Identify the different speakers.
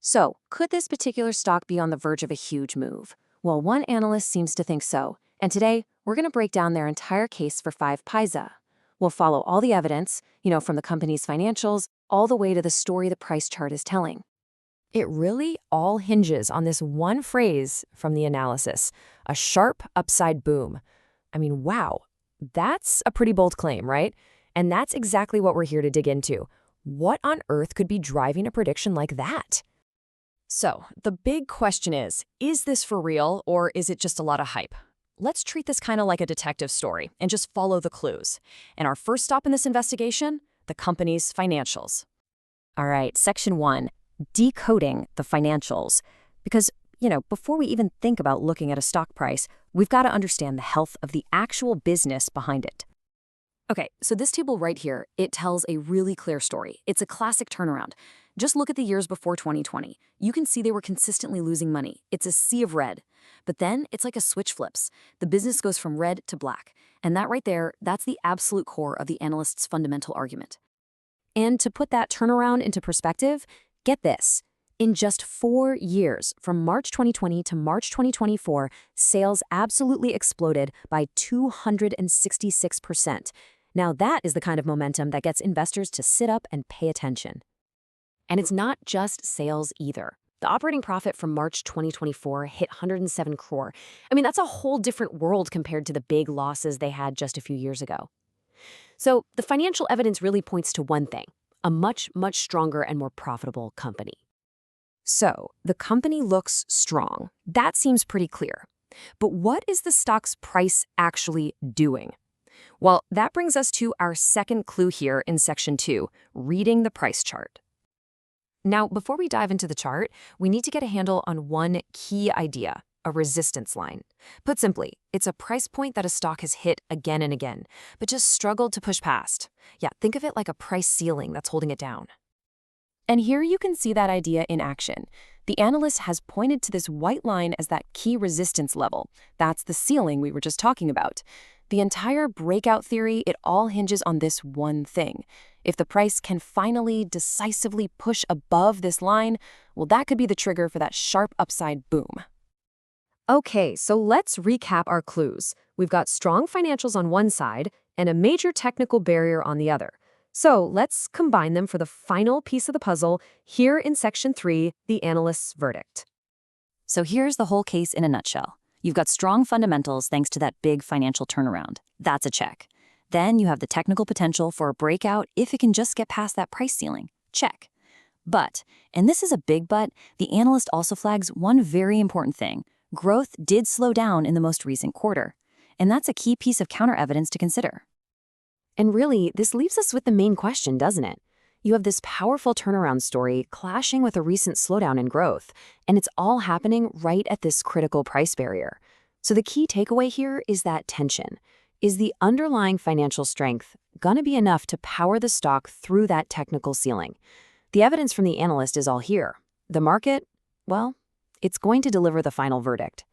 Speaker 1: So, could this particular stock be on the verge of a huge move? Well, one analyst seems to think so, and today we're going to break down their entire case for 5 Paisa. We'll follow all the evidence, from the company's financials all the way to the story the price chart is telling.
Speaker 2: It really all hinges on this one phrase from the analysis, a sharp upside boom. I mean, wow, that's a pretty bold claim, right? And that's exactly what we're here to dig into. What on earth could be driving a prediction like that? So, the big question is this for real or is it just a lot of hype? Let's treat this kind of like a detective story and just follow the clues. And our first stop in this investigation, the company's financials. All right, section 1, decoding the financials. Because, before we even think about looking at a stock price, we've got to understand the health of the actual business behind it. Okay, so this table right here, it tells a really clear story. It's a classic turnaround. Just look at the years before 2020. You can see they were consistently losing money. It's a sea of red. But then it's like a switch flips. The business goes from red to black. And that right there, that's the absolute core of the analyst's fundamental argument. And to put that turnaround into perspective, get this. In just 4 years, from March 2020 to March 2024, sales absolutely exploded by 266%. Now that is the kind of momentum that gets investors to sit up and pay attention. And it's not just sales either. The operating profit from March 2024 hit 107 crore. I mean, that's a whole different world compared to the big losses they had just a few years ago. So the financial evidence really points to one thing, a much, much stronger and more profitable company. So the company looks strong. That seems pretty clear. But what is the stock's price actually doing? Well, that brings us to our second clue here in section 2, reading the price chart. Now, before we dive into the chart, we need to get a handle on one key idea, a resistance line. Put simply, it's a price point that a stock has hit again and again, but just struggled to push past. Yeah, think of it like a price ceiling that's holding it down. And here you can see that idea in action. The analyst has pointed to this white line as that key resistance level. That's the ceiling we were just talking about. The entire breakout theory, it all hinges on this one thing. If the price can finally decisively push above this line, well, that could be the trigger for that sharp upside boom. Okay, so let's recap our clues. We've got strong financials on one side and a major technical barrier on the other. So let's combine them for the final piece of the puzzle here in section 3, the analyst's verdict.
Speaker 3: So here's the whole case in a nutshell. You've got strong fundamentals thanks to that big financial turnaround. That's a check. Then you have the technical potential for a breakout if it can just get past that price ceiling. Check. But, and this is a big but, the analyst also flags one very important thing. Growth did slow down in the most recent quarter. And that's a key piece of counter evidence to consider.
Speaker 1: And really, this leaves us with the main question, doesn't it? You have this powerful turnaround story clashing with a recent slowdown in growth, and it's all happening right at this critical price barrier. So the key takeaway here is that tension. Is the underlying financial strength gonna be enough to power the stock through that technical ceiling? The evidence from the analyst is all here. The market, well, it's going to deliver the final verdict.